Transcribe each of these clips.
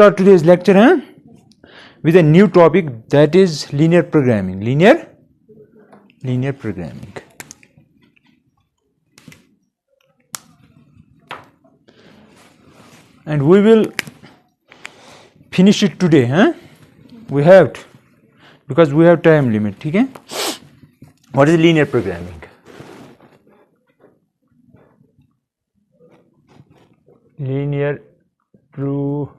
start today's lecture with a new topic, that is linear programming. Linear programming. And we will finish it today. We have to, because we have time limit. Okay? What is linear programming? Linear programming.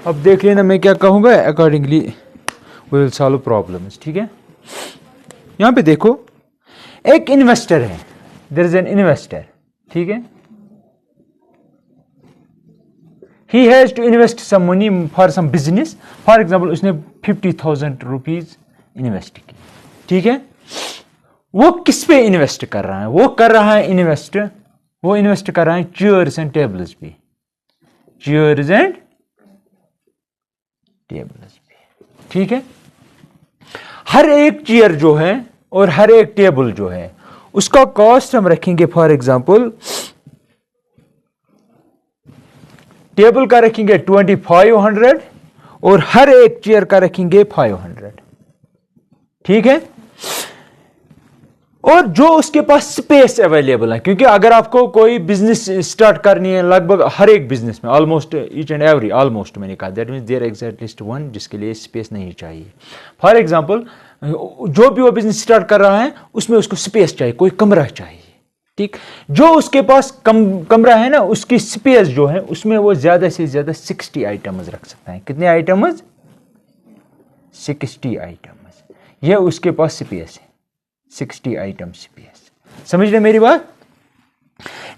अब देख लेना मैं क्या कहूँगा, accordingly we will solve problems. ठीक है, यहाँ पे देखो एक इन्वेस्टर है, देयर इज एन इन्वेस्टर. ठीक है, he has to invest some money for some business. For example उसने 50,000 रुपीज इन्वेस्ट की. ठीक है, वो किस पे इन्वेस्ट कर रहा है? वो कर रहा है इन्वेस्ट कर रहा है चेयर्स एंड टेबल्स पे. चेयर्स एंड टेबल्स पे. ठीक है, हर एक चेयर जो है और हर एक टेबल जो है उसका कॉस्ट हम रखेंगे. फॉर एग्जांपल टेबल का रखेंगे 2500 और हर एक चेयर का रखेंगे 500. ठीक है, और जो उसके पास स्पेस अवेलेबल है, क्योंकि अगर आपको कोई बिजनेस स्टार्ट करनी है, लगभग हर एक बिजनेस में almost each and every, almost मैंने कहा, that means there exact least one जिसके लिए स्पेस नहीं चाहिए. फॉर एग्जांपल जो भी वो बिजनेस स्टार्ट कर रहा है उसमें उसको स्पेस चाहिए, कोई कमरा चाहिए. ठीक, जो उसके पास कमरा है ना, उसकी स्पेस जो है उसमें वो ज्यादा से ज्यादा 60 आइटम्स रख सकता है. कितने आइटम्स? 60 आइटम्स. ये उसके पास स्पेस है, 60 आइटम स्पेस. समझ रहे मेरी बात?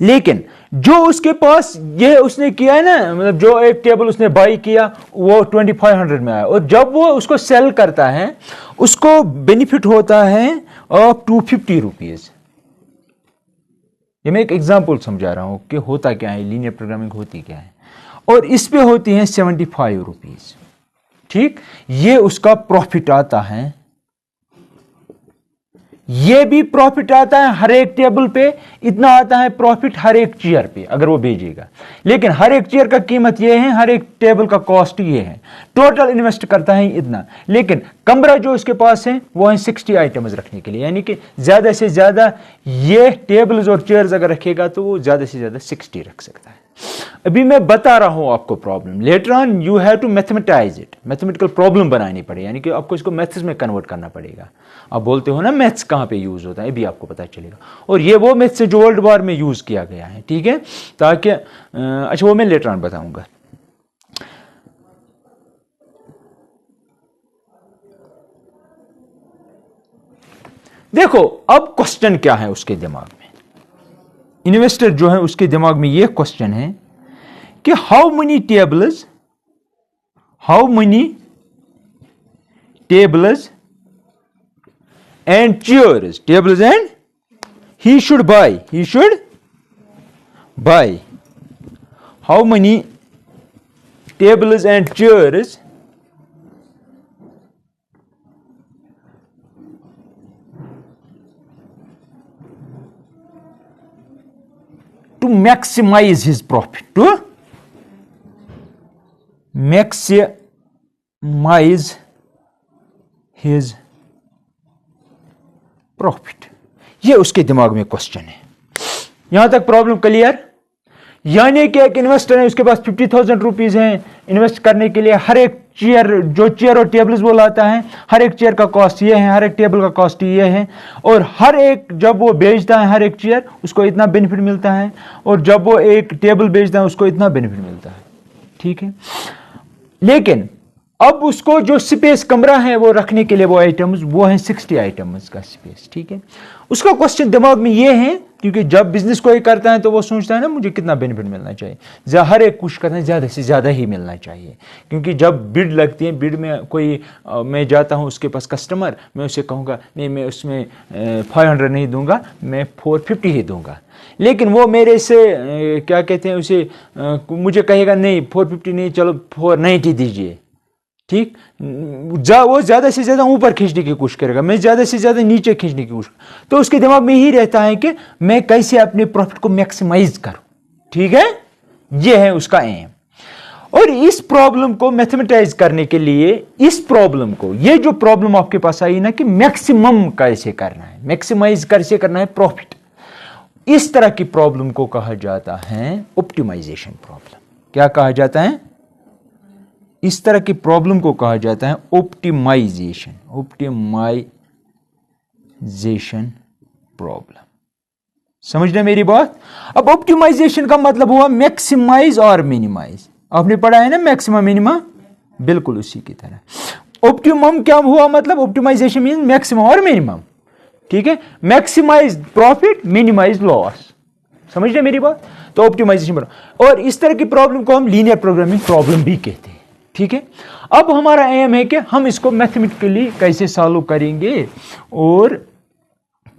लेकिन जो उसके पास ये उसने किया है ना, मतलब जो एक टेबल उसने बाई किया वो 2500 में आया, और जब वो उसको सेल करता है उसको बेनिफिट होता है ऑफ 250 रुपीज. ये मैं एक एग्जांपल समझा रहा हूं कि होता क्या है, लीनियर प्रोग्रामिंग होती क्या है. और इस पे होती है 75 रुपीज. ठीक, ये उसका प्रॉफिट आता है. ये भी प्रॉफिट आता है हर एक टेबल पे, इतना आता है प्रॉफिट हर एक चेयर पे अगर वो भेजेगा. लेकिन हर एक चेयर का कीमत ये है, हर एक टेबल का कॉस्ट ये है. टोटल इन्वेस्ट करता है इतना. लेकिन कमरा जो उसके पास है वो है 60 आइटम्स रखने के लिए, यानी कि ज्यादा से ज्यादा ये टेबल्स और चेयर्स अगर रखेगा तो वो ज्यादा से ज्यादा 60 रख सकता है. अभी मैं बता रहा हूं आपको problem, later on you have to mathematise it. Mathematical problem बनानी पड़ेगी, यानी कि आपको इसको मैथ्स में कन्वर्ट करना पड़ेगा. आप बोलते हो ना मैथ्स कहां पे यूज होता है, भी आपको पता चलेगा. और ये वो मैथ्स है जो वर्ल्ड वार में यूज किया गया है. ठीक है, ताकि अच्छा वो मैं लेटर ऑन बताऊंगा. देखो अब क्वेश्चन क्या है उसके दिमाग में, इन्वेस्टर जो है उसके दिमाग में यह क्वेश्चन है कि how many tables and chairs, tables and he should buy how many tables and chairs to maximize his profit, to maximize his profit. ये उसके दिमाग में क्वेश्चन है. यहां तक प्रॉब्लम क्लियर? यानी कि एक इन्वेस्टर है, उसके पास 50,000 रुपीज हैं इन्वेस्ट करने के लिए. हर एक चेयर, जो चेयर और टेबल्स वो लाता है, हर एक चेयर का कॉस्ट ये है, हर एक टेबल का कॉस्ट ये है, और हर एक जब वो बेचता है हर एक चेयर उसको इतना बेनिफिट मिलता है, और जब वो एक टेबल बेचता है उसको इतना बेनिफिट मिलता है. ठीक है, लेकिन अब उसको जो स्पेस कमरा है वो रखने के लिए वो आइटम्स वो है 60 आइटम्स का स्पेस. ठीक है, उसका क्वेश्चन दिमाग में ये है, क्योंकि जब बिजनेस कोई करता है तो वो सोचता है ना मुझे कितना बेनिफिट मिलना चाहिए, हर एक कुछ करना है ज्यादा से ज्यादा ही मिलना चाहिए. क्योंकि जब बिड लगती है, बिड में कोई मैं जाता हूं उसके पास कस्टमर, मैं उसे कहूंगा नहीं मैं उसमें 500 नहीं दूंगा, मैं 450 ही दूंगा. लेकिन वो मेरे से क्या कहते हैं उसे मुझे कहेगा नहीं 450 नहीं, चलो 490 दीजिए. ठीक, वो ज्यादा से ज्यादा ऊपर खींचने की कोशिश करेगा, मैं ज्यादा से ज्यादा नीचे खींचने की कोशिश, तो उसके दिमाग में ही रहता है कि मैं कैसे अपने प्रॉफिट को मैक्सिमाइज करूं। ठीक है, ये है उसका एम। और इस प्रॉब्लम को मैथमेटाइज करने के लिए, इस प्रॉब्लम को, ये जो प्रॉब्लम आपके पास आई ना कि मैक्सिमम कैसे करना है, मैक्सिमाइज कैसे करना है प्रॉफिट, इस तरह की प्रॉब्लम को कहा जाता है ऑप्टिमाइजेशन प्रॉब्लम। क्या कहा जाता है? इस तरह की प्रॉब्लम को कहा जाता है ऑप्टिमाइजेशन, ऑप्टिमाइजेशन प्रॉब्लम। समझना मेरी बात? अब ऑप्टिमाइजेशन का मतलब हुआ मैक्सिमाइज और मिनिमाइज। आपने पढ़ा है ना मैक्सिमम मिनिमम, बिल्कुल उसी की तरह। ऑप्टिमम क्या हुआ? मतलब ऑप्टिमाइजेशन मीन मैक्सिमम और मिनिमम। ठीक है, मैक्सिमाइज प्रॉफिट, मिनिमाइज लॉस। समझ रहे मेरी बात? तो ऑप्टिमाइजेशन। और इस तरह की प्रॉब्लम को हम लीनियर प्रोग्रामिंग प्रॉब्लम भी कहते हैं। ठीक है, अब हमारा एम है कि हम इसको मैथमेटिकली कैसे सॉल्व करेंगे और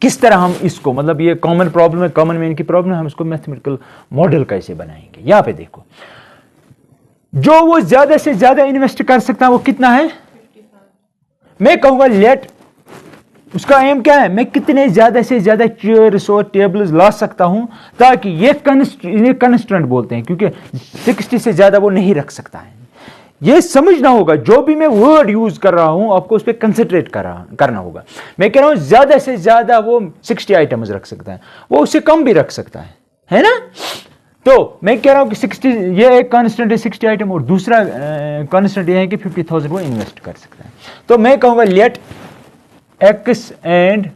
किस तरह हम इसको, मतलब ये कॉमन प्रॉब्लम है, कॉमन मैन की प्रॉब्लम है, हम इसको मैथमेटिकल मॉडल कैसे बनाएंगे। यहां पे देखो, जो वो ज्यादा से ज्यादा इन्वेस्ट कर सकता है वो कितना है? मैं कहूंगा लेट, उसका एम क्या है? मैं कितने ज्यादा से ज्यादा चेयर्स और टेबल्स ला सकता हूं ताकि ये कंस्ट्रेंट बोलते हैं, क्योंकि 60 से ज्यादा वो नहीं रख सकता है। ये समझना होगा, जो भी मैं वर्ड यूज कर रहा हूं आपको उस पर कंसंट्रेट करना होगा। मैं कह रहा हूं ज्यादा से ज्यादा वो 60 आइटम्स रख सकता है, वो उससे कम भी रख सकता है ना? तो मैं कह रहा हूं कि 60, ये एक कांस्टेंट है 60 आइटम, और दूसरा कांस्टेंट ये है कि 50,000 वो इन्वेस्ट कर सकता है। तो मैं कहूंगा let x and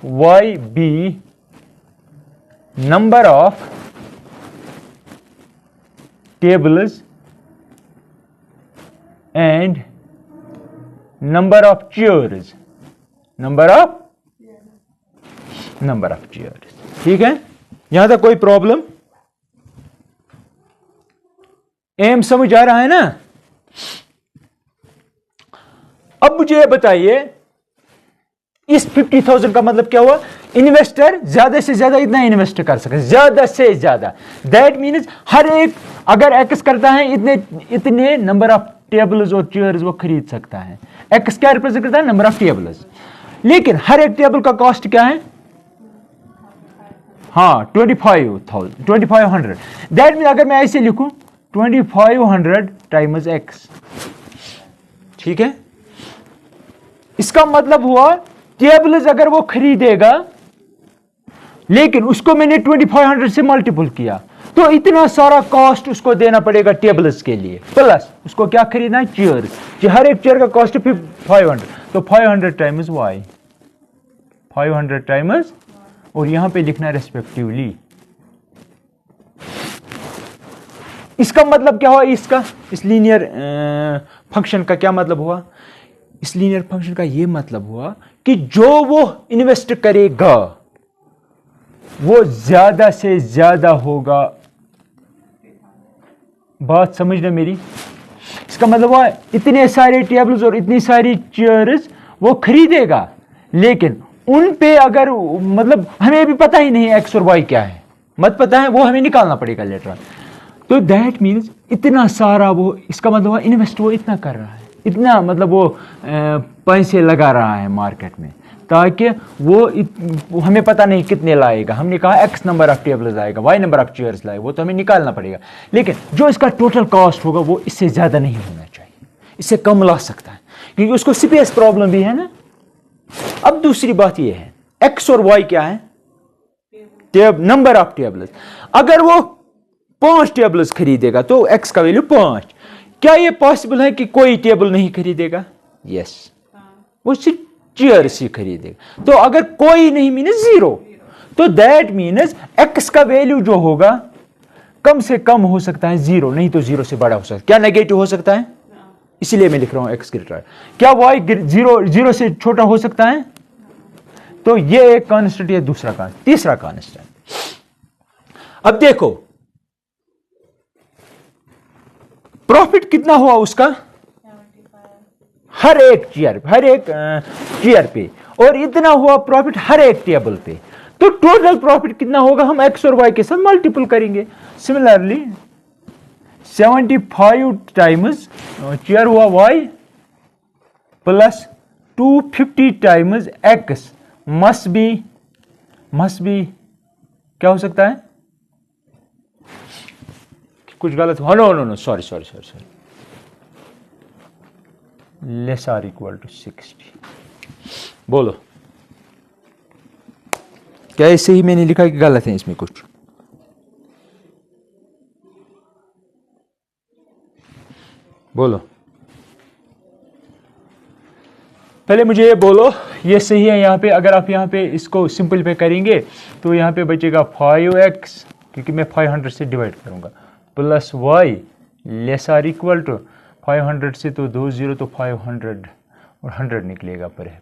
y be number of tables and number of chairs, number of chairs। ठीक है, यहां तक कोई प्रॉब्लम? एम समझ आ रहा है ना? अब मुझे ये बताइए, इस 50,000 का मतलब क्या हुआ? इन्वेस्टर ज्यादा से ज्यादा इतना इन्वेस्ट कर सके, ज्यादा से ज्यादा। दैट मीन्स हर एक, अगर एक्स करता है इतने नंबर ऑफ टेबल्स और चेयर्स वो खरीद सकता है। एक्स क्या रिप्रेजेंट करता है? Number of tables. लेकिन हर एक टेबल का कॉस्ट क्या है? हाँ, 2500। दैट मीन अगर मैं ऐसे लिखूं 2500 टाइम्स एक्स। ठीक है, इसका मतलब हुआ टेबल्स अगर वो खरीदेगा, लेकिन उसको मैंने 2500 से मल्टीपल किया, तो इतना सारा कॉस्ट उसको देना पड़ेगा टेबल्स के लिए, प्लस उसको क्या खरीदना है? चेयर। हर एक चेयर का कॉस्ट है 500, तो 500 टाइम्स वाई, 500 टाइम्स, और यहां पे लिखना रेस्पेक्टिवली। इसका मतलब क्या हुआ? इसका, इस लीनियर फंक्शन का क्या मतलब हुआ? इस लीनियर फंक्शन का यह मतलब हुआ कि जो वो इन्वेस्ट करेगा वो ज्यादा से ज्यादा होगा। बात समझना मेरी? इसका मतलब हुआ इतने सारे टेबल्स और इतनी सारी चेयर्स वो खरीदेगा, लेकिन उन पे अगर, मतलब हमें भी पता ही नहीं एक्स और वाई क्या है, मत पता है, वो हमें निकालना पड़ेगा लेटर। तो दैट मीन्स इतना सारा वो, इसका मतलब हुआ इन्वेस्ट वो इतना कर रहा है, इतना मतलब वो पैसे लगा रहा है मार्केट में, ताकि वो हमें पता नहीं कितने लाएगा। हमने कहा एक्स नंबर ऑफ टेबल्स लाएगा, वाई नंबर ऑफ चेयर्स लाएगा, वो तो हमें निकालना पड़ेगा, लेकिन जो इसका टोटल कॉस्ट होगा वो इससे ज्यादा नहीं होना चाहिए, इससे कम ला सकता है, क्योंकि उसको सीपीएस प्रॉब्लम भी है ना। अब दूसरी बात ये है, एक्स और वाई क्या है? Number of tables. अगर वो 5 टेबल्स खरीदेगा तो एक्स का वैल्यू 5। क्या ये पॉसिबल है कि कोई टेबल नहीं खरीदेगा? यस, वो सिर्फ चेयर्स ही खरीदेगा। तो अगर कोई नहीं मीन्स 0, तो दैट मीन्स एक्स का वैल्यू जो होगा कम से कम हो सकता है 0, नहीं तो 0 से बड़ा हो सकता है। क्या नेगेटिव हो सकता है? इसलिए मैं लिख रहा हूं एक्स ग्रेटर। क्या वाई 0 से छोटा हो सकता है? तो ये एक कांस्टेंट, ये दूसरा कांस्टेंट, तीसरा कांस्टेंट। अब देखो प्रॉफिट कितना हुआ उसका हर एक चेयर पे, और इतना हुआ प्रॉफिट हर एक टेबल पे। तो टोटल प्रॉफिट कितना होगा? हम एक्स और वाई के साथ मल्टीपल करेंगे। सिमिलरली 75 टाइम्स चेयर हुआ y, plus 250 times x must be क्या हो सकता है? कुछ गलत हो? No sorry less or equal to 60। बोलो क्या ऐसे ही मैंने लिखा कि गलत है इसमें कुछ? बोलो पहले मुझे ये बोलो, ये सही है यहाँ पे? अगर आप यहाँ पे इसको सिंपल पे करेंगे तो यहाँ पे बचेगा 5x, क्योंकि मैं 500 से डिवाइड करूँगा, plus y less or equal to 500 से तो 2 0 तो 500 और 100 निकलेगा पर है।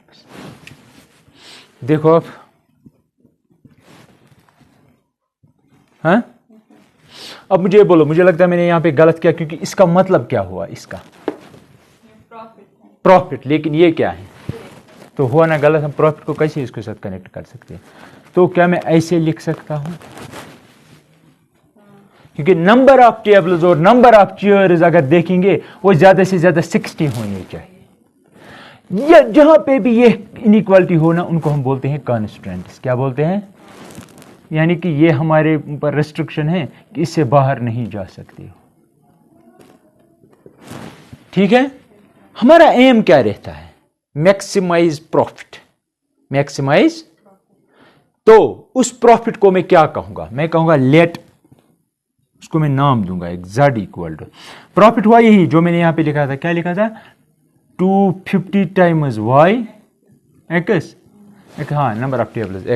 देखो हाँ अब मुझे बोलो, मुझे लगता है मैंने यहाँ पे गलत किया, क्योंकि इसका मतलब क्या हुआ? इसका प्रॉफिट, लेकिन ये क्या है? तो हुआ ना गलत। हम प्रॉफिट को कैसे इसके साथ कनेक्ट कर सकते हैं? तो क्या मैं ऐसे लिख सकता हूं? क्योंकि नंबर ऑफ टेबल्स और नंबर ऑफ चेयर्स अगर देखेंगे वो ज्यादा से ज्यादा 60 होनी चाहिए। या जहां पे भी ये इनइक्वालिटी हो ना, उनको हम बोलते हैं कॉन्स्टेंट्स। क्या बोलते हैं? यानी कि ये हमारे ऊपर रेस्ट्रिक्शन है कि इससे बाहर नहीं जा सकते हो। ठीक है, हमारा एम क्या रहता है? Maximise profit, maximise. तो उस प्रॉफिट को मैं क्या कहूंगा? मैं कहूंगा लेट, उसको मैं नाम दूंगा z इक्वल टू, प्रॉफिट हुआ यही जो मैंने यहां पे लिखा था। क्या लिखा था? 250 टाइम्स y x, हाँ number of tables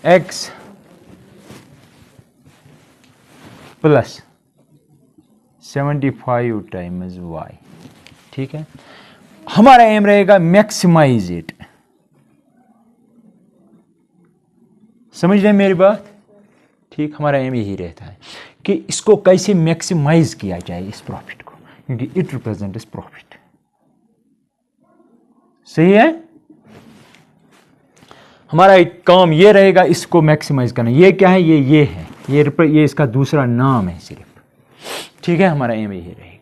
x plus 75 times y। ठीक है, हमारा एम रहेगा मैक्सिमाइज इट। समझ रहे हैं मेरी बात? ठीक, हमारा एम यही रहता है कि इसको कैसे मैक्सिमाइज किया जाए इस प्रॉफिट को, क्योंकि इट रिप्रेजेंट इस प्रॉफिट। सही है, हमारा एक काम ये रहेगा इसको मैक्सिमाइज करना। ये क्या है? ये है, ये इसका दूसरा नाम है सिर्फ। ठीक है, हमारा एम यही रहेगा।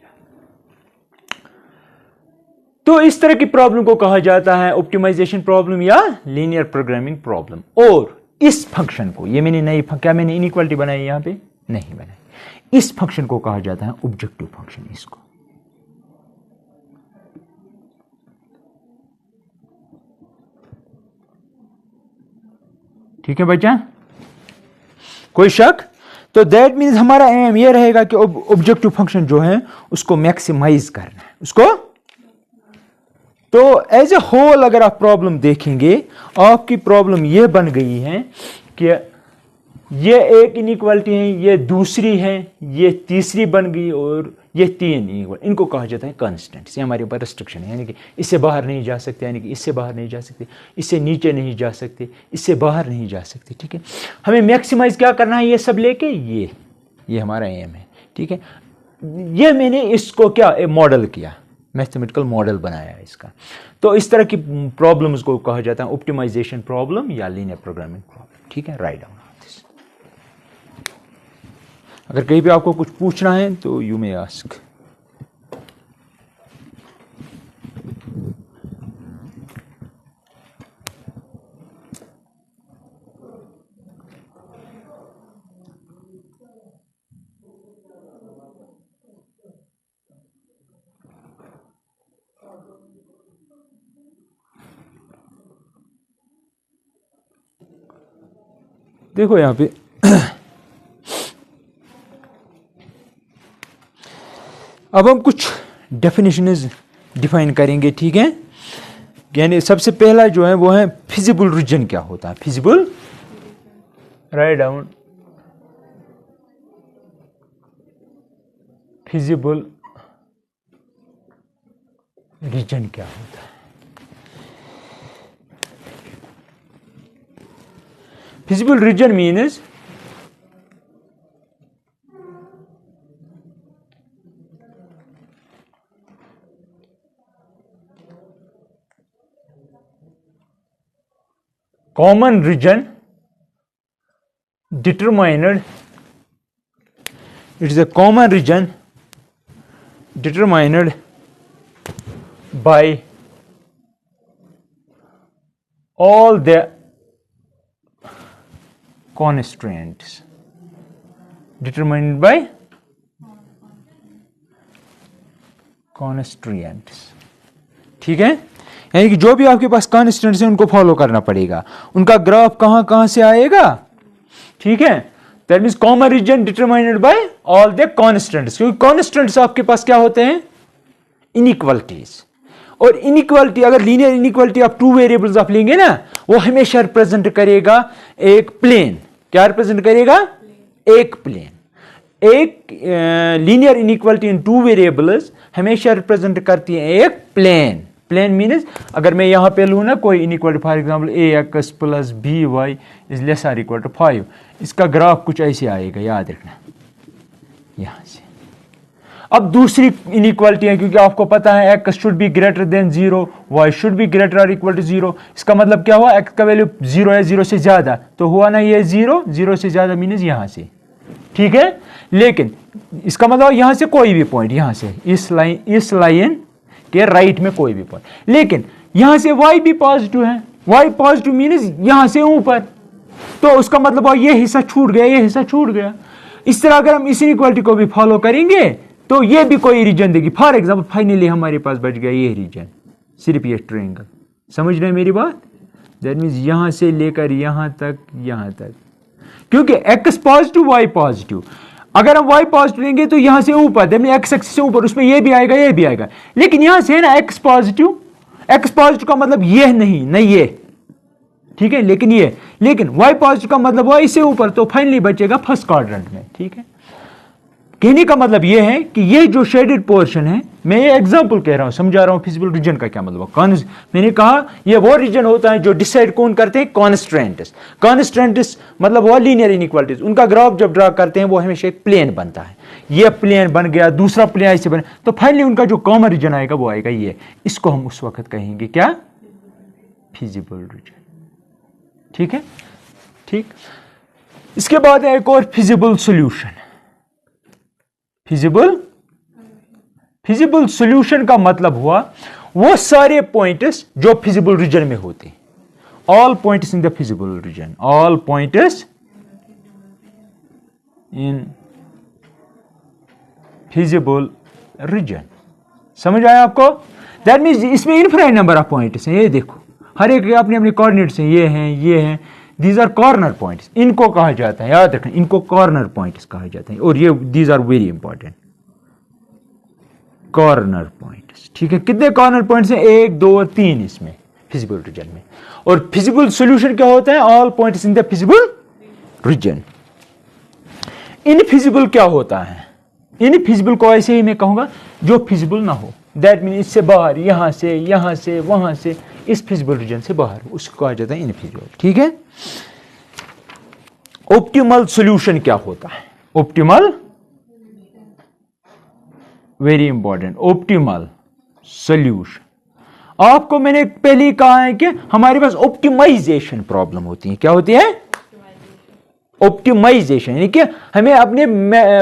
तो इस तरह की प्रॉब्लम को कहा जाता है ऑप्टिमाइजेशन प्रॉब्लम या लीनियर प्रोग्रामिंग प्रॉब्लम। और इस फंक्शन को, ये मैंने क्या मैंने इनइक्वालिटी बनाई यहां पे? नहीं बनाई। इस फंक्शन को कहा जाता है ऑब्जेक्टिव फंक्शन। इसको ठीक है बच्चा, कोई शक? तो दैट मीन्स हमारा एम ये रहेगा कि ऑब्जेक्टिव फंक्शन जो है उसको मैक्सिमाइज करना है उसको। तो एज ए होल अगर आप प्रॉब्लम देखेंगे, आपकी प्रॉब्लम ये बन गई है कि ये एक इनइक्वालिटी है, ये दूसरी है, ये तीसरी बन गई और ये तीन इनइक्वालिटी। इनको कहा जाता है कांस्टेंट्स। ये हमारे ऊपर रेस्ट्रिक्शन है, यानी कि इससे बाहर नहीं जा सकते, यानी कि इससे बाहर नहीं जा सकते, इससे नीचे नहीं जा सकते, इससे बाहर नहीं जा सकते। ठीक है, हमें मैक्सिमाइज क्या करना है? ये सब लेके ये हमारा एम है। ठीक है, ये मैंने इसको क्या मॉडल किया, मैथमेटिकल मॉडल बनाया इसका। तो इस तरह की प्रॉब्लम्स को कहा जाता है ऑप्टिमाइजेशन प्रॉब्लम या लीनियर प्रोग्रामिंग प्रॉब्लम। ठीक है, राइट डाउन दिस। अगर कहीं भी आपको कुछ पूछना है तो यू मे आस्क। देखो यहां पे अब हम कुछ डेफिनेशंस डिफाइन करेंगे। ठीक है, यानी सबसे पहला जो है वो है फिजिबल रीजन। क्या होता है feasible? Write down, feasible region क्या होता है? Feasible region means common region determined, it is a common region determined by all the constraints determined by constraints। ठीक है, यानी कि जो भी आपके पास कॉन्स्टेंट्स हैं उनको फॉलो करना पड़ेगा, उनका ग्राफ कहां कहां से आएगा। ठीक है, that means common region determined by all the constants, क्योंकि कॉन्स्टेंट्स आपके पास क्या होते हैं, इनइक्वालिटीज। और इनइक्वालिटी, अगर लीनियर इनइक्वालिटी आप टू वेरिएबल्स आप लेंगे ना, वो हमेशा रिप्रेजेंट करेगा एक प्लेन। क्या रिप्रेजेंट करेगा, एक प्लेन। एक linear inequality in two variables हमेशा रिप्रेजेंट करती है एक प्लेन। प्लेन मीन्स अगर मैं यहां पे लूं ना कोई inequality, for example ax plus by is less or equal to 5, इसका ग्राफ कुछ ऐसे आएगा, याद रखना यहां से। अब दूसरी इनइक्वालिटी है, क्योंकि आपको पता है x should be greater than 0, y should be greater और इक्वल टू 0। इसका मतलब क्या हुआ, x का वैल्यू 0 है, 0 से ज्यादा, तो हुआ ना ये 0, 0 से ज्यादा मीन्स यहां से। ठीक है, लेकिन इसका मतलब यहां से कोई भी पॉइंट, यहां से इस लाइन के राइट में कोई भी पॉइंट, लेकिन यहां से y भी पॉजिटिव है, y पॉजिटिव मीन्स यहां से ऊपर, तो उसका मतलब ये हिस्सा छूट गया, ये हिस्सा छूट गया। इस तरह अगर हम इस इनइक्वालिटी को भी फॉलो करेंगे तो ये भी कोई रीजन देगी। फॉर एग्जांपल फाइनली हमारे पास बच गया ये रीजन, सिर्फ ये ट्रायंगल। समझ रहे हैं मेरी बात, दैट मीन्स यहां से लेकर यहां तक, यहां तक, क्योंकि x पॉजिटिव y पॉजिटिव, अगर हम y पॉजिटिव लेंगे तो यहां से ऊपर, दैट मींस x एक्सिस से ऊपर, उसमें ये भी आएगा, ये भी आएगा। लेकिन यहां से है ना x पॉजिटिव का मतलब ये नहीं, नहीं ये, ठीक है, लेकिन ये, लेकिन y पॉजिटिव का मतलब y से ऊपर, तो फाइनली बचेगा फर्स्ट क्वाड्रेंट में। ठीक है, कहने का मतलब ये है कि ये जो शेडेड पोर्शन है, मैं ये एग्जांपल कह रहा हूं, समझा रहा हूं फिजिबल रीजन का क्या मतलब। मैंने कहा ये वो रीजन होता है जो डिसाइड कौन करते हैं, कॉन्स्ट्रेंट्स। कॉन्स्ट्रेंट्स मतलब वो लीनियर इनइक्वालिटीज, उनका ग्राफ जब ड्रा करते हैं वो हमेशा एक प्लेन बनता है। ये प्लेन बन गया, दूसरा प्लेन ऐसे बने, तो फाइनली उनका जो कॉमन रीजन आएगा वो आएगा ये। इसको हम उस वक्त कहेंगे क्या, फिजिबल रीजन। ठीक है, ठीक। इसके बाद एक और फिजिबल सोल्यूशन। फिजिबल सॉल्यूशन का मतलब हुआ वो सारे पॉइंट्स जो फिजिबल रीजन में होते हैं, all points in the feasible reason, all points in feasible region. समझ आया आपको, दैट मींस इसमें इनफाइनाइट नंबर ऑफ पॉइंट्स हैं। ये देखो हर एक अपने अपने कोऑर्डिनेट्स हैं, ये हैं, दीज आर कॉर्नर पॉइंट्स, इनको कहा जाता है, याद रखना, इनको कॉर्नर पॉइंट्स कहा जाता है। और ये these are very important, corner points. ठीक है, कितने कॉर्नर पॉइंट्स हैं, 1 2 और 3 इसमें फिजिबल रीजन में। और फिजिबल सॉल्यूशन क्या होता है, all points in the feasible reason. Infeasible क्या होता है, इनफिजिबल को ऐसे ही मैं कहूंगा जो फिजिबल ना हो, दैट मीन इससे बाहर, यहां से वहां से, इस फिजिबल रीजन से बाहर, उसको कहा जाता है इनफिजिबल। ठीक है, ऑप्टिमल सॉल्यूशन क्या होता है, optimal, very important, optimal solution. आपको मैंने पहले ही कहा है कि हमारे पास ऑप्टिमाइजेशन प्रॉब्लम होती है। क्या होती है, ऑप्टिमाइजेशन, यानी कि हमें अपने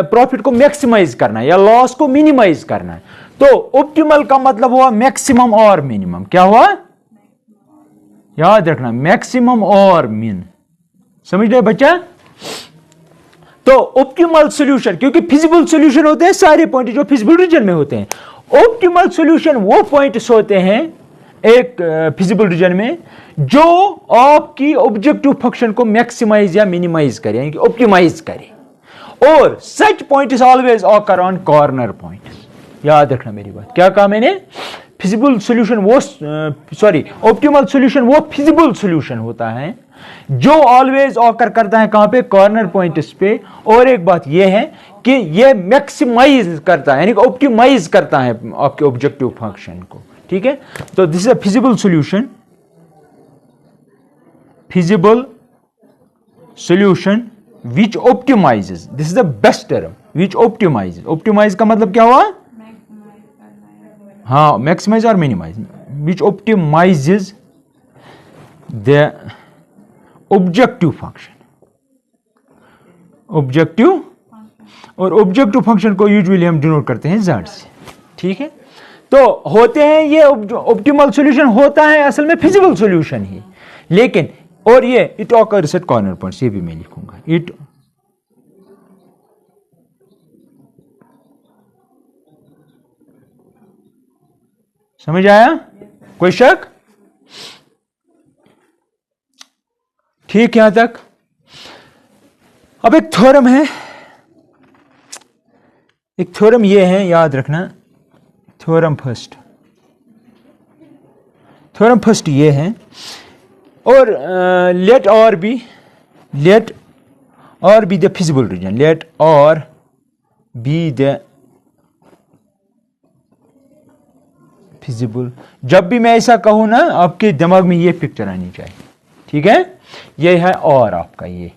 प्रॉफिट को मैक्सिमाइज करना है या लॉस को मिनिमाइज करना है। तो ऑप्टिमल का मतलब हुआ मैक्सिमम और मिनिमम। क्या हुआ, याद रखना, मैक्सिमम और मिन। समझ रहे बच्चा, तो ऑप्टिमल सॉल्यूशन, क्योंकि फिजिबल सॉल्यूशन होते हैं सारे पॉइंट जो फिजिबल रीजन में होते हैं। ऑप्टिमल सॉल्यूशन वो पॉइंट्स होते हैं एक फिजिबल रीजन में जो आपकी ऑब्जेक्टिव फंक्शन को मैक्सिमाइज या मिनिमाइज करे, यानी कि ऑप्टिमाइज करे। और such points always occur on corner points. याद रखना मेरी बात, क्या कहा मैंने, फिजिबल सॉल्यूशन वो, ऑप्टिमल सॉल्यूशन वो फिजिबल सॉल्यूशन होता है जो ऑलवेज ऑकर करता है कहां पे, कॉर्नर पॉइंट्स पे। और एक बात यह है कि यह मैक्सिमाइज करता है, यानी कि ऑप्टिमाइज करता है आपके ऑब्जेक्टिव फंक्शन को। ठीक है, तो this is a feasible solution, feasible solution which optimises, this is the best term, which optimise. Optimise का मतलब क्या हुआ, हाँ, मैक्सिमाइज और minimise, which optimises the objective function, objective, और ऑब्जेक्टिव फंक्शन को यूजुअली हम डिनोट करते हैं z से। ठीक है, तो होते हैं ये ऑप्टिमल सॉल्यूशन होता है असल में फिजिबल सॉल्यूशन ही, लेकिन और ये it occurs eight corner points, ये भी मैं लिखूंगा इट समझ आया, कोई शक? ठीक यहां तक। अब एक थ्योरम है, एक थ्योरम ये है, याद रखना थ्योरम फर्स्ट ये है, और let R be the feasible region, let R be the feasible. जब भी मैं ऐसा कहूं ना, आपके दिमाग में ये पिक्चर आनी चाहिए, ठीक है? ये है और आपका ये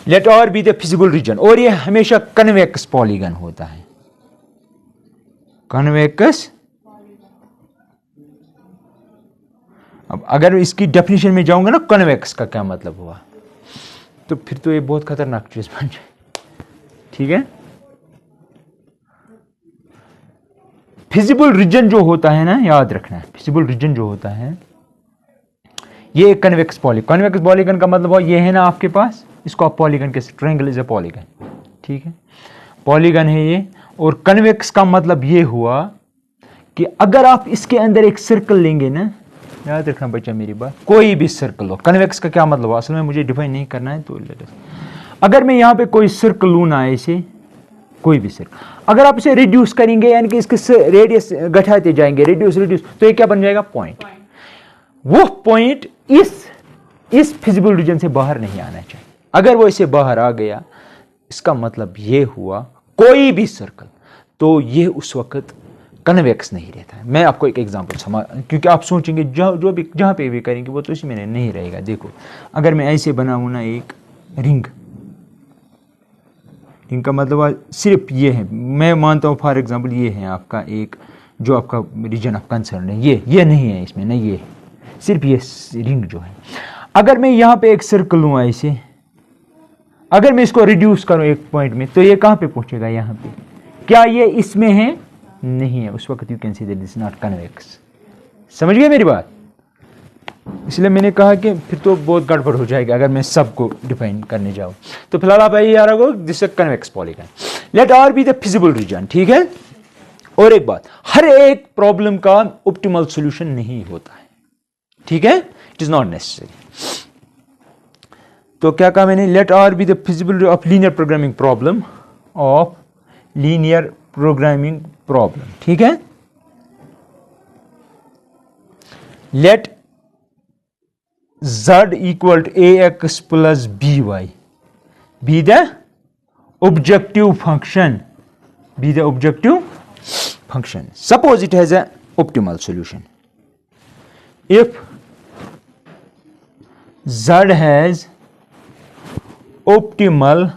late R be the feasible reason, और ये हमेशा कन्वेक्स पॉलीगन होता है, कन्वेक्स। अब अगर इसकी डेफिनेशन में जाऊंगा ना, कन्वेक्स का क्या मतलब हुआ, तो फिर तो ये बहुत खतरनाक चीज बन जाए, ठीक है? फिजिबल रीजन जो होता है ना, याद रखना, फिजिबल रीजन जो होता है ये एक कन्वेक्स पॉलीगन का मतलब हुआ ये है ना आपके पास, इसको आप पॉलीगन के, ट्रायंगल इज अ पॉलीगन, ठीक है? पॉलीगन है ये, और कन्वेक्स का मतलब ये हुआ कि अगर आप इसके अंदर एक सर्कल लेंगे ना, याद रखना बच्चा मेरी बात, कोई भी सर्कल हो, कन्वेक्स का क्या मतलब हुआ, असल में मुझे डिफाइन नहीं करना है, तो अगर मैं यहां पे कोई सर्कल लूं ना, ऐसे कोई भी सर्कल, अगर आप इसे रिड्यूस करेंगे, यानी कि इसके रेडियस घटाते जाएंगे, रिड्यूस, तो ये क्या बन जाएगा, पॉइंट। वो पॉइंट इस फिजिबल रीजन से बाहर नहीं आना चाहिए। अगर वो इसे बाहर आ गया, इसका मतलब ये हुआ कोई भी सर्कल, तो ये उस वक्त कन्वेक्स नहीं रहता है। मैं आपको एक एग्जांपल समझ, क्योंकि आप सोचेंगे जो भी जहां पे भी करेंगे वो तो इसी में नहीं रहेगा। देखो, अगर मैं ऐसे बनाऊं ना एक रिंग का मतलब सिर्फ ये है, मैं मानता हूं फॉर एग्जांपल ये है आपका एक जो आपका रीजन ऑफ कंसर्न है, ये नहीं है इसमें, नहीं, ये सिर्फ ये रिंग जो है। अगर मैं यहां पे एक सर्कल लूं ऐसे, अगर मैं इसको रिड्यूस करूं एक पॉइंट में, तो ये कहां पे पहुंचेगा, यहां पे। क्या ये इसमें है, नहीं है, उस वक्त you can see that this not convex. समझ गए मेरी बात? इसलिए मैंने कहा कि फिर तो बहुत गड़बड़ हो जाएगा अगर मैं सबको डिफाइन करने जाऊं। तो फिलहाल आप ये याद रखो, this is convex polygon, let R be the feasible region, ठीक है? और एक बात, हर एक प्रॉब्लम का ऑप्टिमल सॉल्यूशन नहीं होता है, ठीक है? It is not necessary. तो क्या कहा मैंने, let R be the feasible of linear programming problem, ठीक है? Let z equal to ax plus by be the objective function, suppose it has a optimal solution. If z has optimal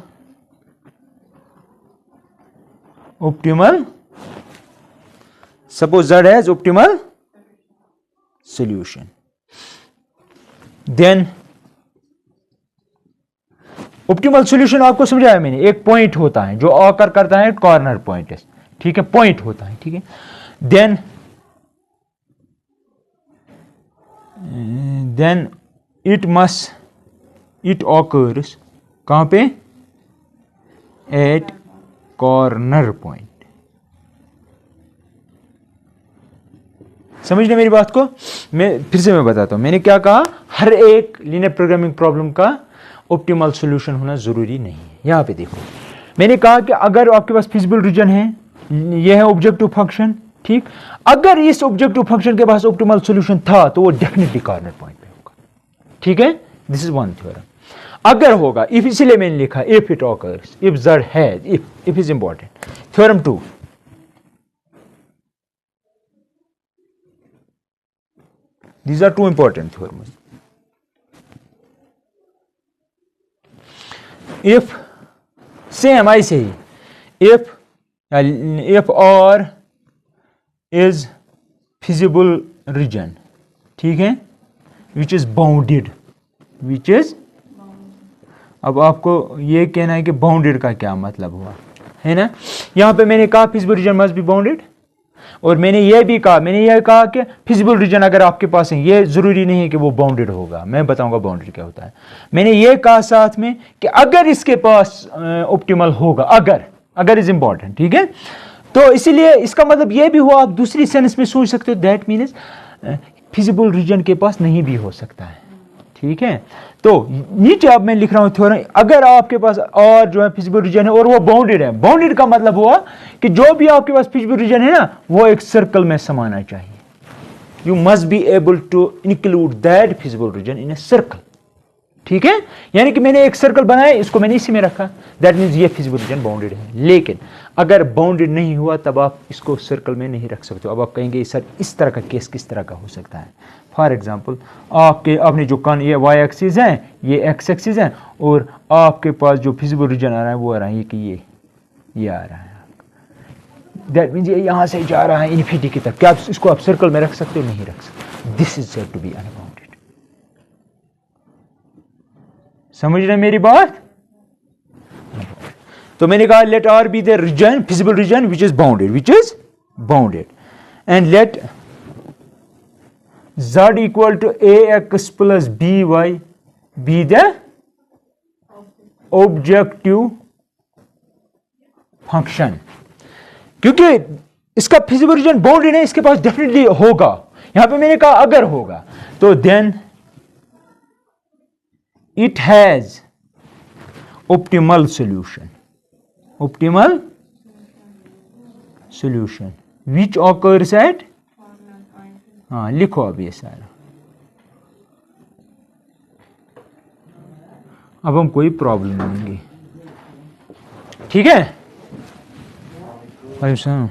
suppose z has optimal solution, then optimal solution आपको समझाया मैंने, एक point होता है जो occur करता है corner point, ठीक है? पॉइंट होता है, ठीक है? देन इट ऑकर्स कहां पे, एट कॉर्नर पॉइंट। समझने मेरी बात को? मैं फिर से बताता हूं, मैंने क्या कहा, हर एक लीनियर प्रोग्रामिंग प्रॉब्लम का ऑप्टिमल सॉल्यूशन होना जरूरी नहीं है। यहां पे देखो, मैंने कहा कि अगर आपके पास फिजिबल रीजन है, यह है ऑब्जेक्टिव फंक्शन, ठीक? अगर इस ऑब्जेक्टिव फंक्शन के पास ऑप्टिमल सॉल्यूशन था तो वो डेफिनेटली कॉर्नर पॉइंट पे होगा, ठीक है? This is one theorem. अगर होगा, इफ, इसलिए मैंने लिखा if it occurs, if z has, if is important. Theorem 2, these are two important theorems. If same I say, if or is feasible region, ठीक है, which is bounded, अब आपको ये कहना है कि बाउंडेड का क्या मतलब हुआ, है ना? यहां पे मैंने कहा feasible region must be bounded, और मैंने यह भी कहा, कि फिजिबल रीजन अगर आपके पास है, ये जरूरी नहीं है कि वो बाउंडेड होगा, मैं बताऊंगा बाउंडेड क्या होता है। मैंने ये कहा साथ में कि अगर इसके पास ऑप्टिमल होगा, अगर इज इंपॉर्टेंट, ठीक है। तो इसीलिए इसका मतलब यह भी हुआ, आप दूसरी सेंस में सोच सकते हो, दैट मीन्स फिजिबल रीजन के पास नहीं भी हो सकता है, ठीक है। तो नीचे अब मैं लिख रहा हूं थ्योरम, अगर आपके पास और जो है फिजिबल रीजन है और वो बाउंडेड है, बाउंडेड का मतलब हुआ कि जो भी आपके पास फिजिबल रीजन है ना, वो एक सर्कल में समाना चाहिए। You must be able to include that feasible region in a circle, ठीक है। यानी कि मैंने एक सर्कल बनाया, इसको मैंने इसी में रखा, दैट मीन्स ये फिजिबल रीजन बाउंडेड है। लेकिन अगर बाउंडेड नहीं हुआ तब आप इसको सर्कल में नहीं रख सकते। अब आप कहेंगे सर इस तरह का केस किस तरह का हो सकता है। फॉर एग्जांपल, आपने जो कान, ये वाई एक्सिस है, ये एक्स एक्सिस है, और आपके पास जो फिजिबल रीजन आ रहा है वो आ रहा है कि ये आ रहा है, दैट मीन्स ये यहां से जा रहा है इन्फिनिटी की तरफ। क्या इसको आप सर्कल में रख सकते हो? नहीं रख सकते। This is said to be unbounded. समझ रहे मेरी बात? तो मैंने कहा let R be the region, feasible region which is bounded, and let z equal to ax plus by be the objective function। क्योंकि इसका फिजिबल रीजन बाउंडेड है, इसके पास डेफिनेटली होगा। यहां पे मैंने कहा अगर होगा, तो then it has optimal solution which occurs at, हाँ लिखो अब ये सारा। अब हम कोई प्रॉब्लम लेंगे, ठीक है भाई साहब।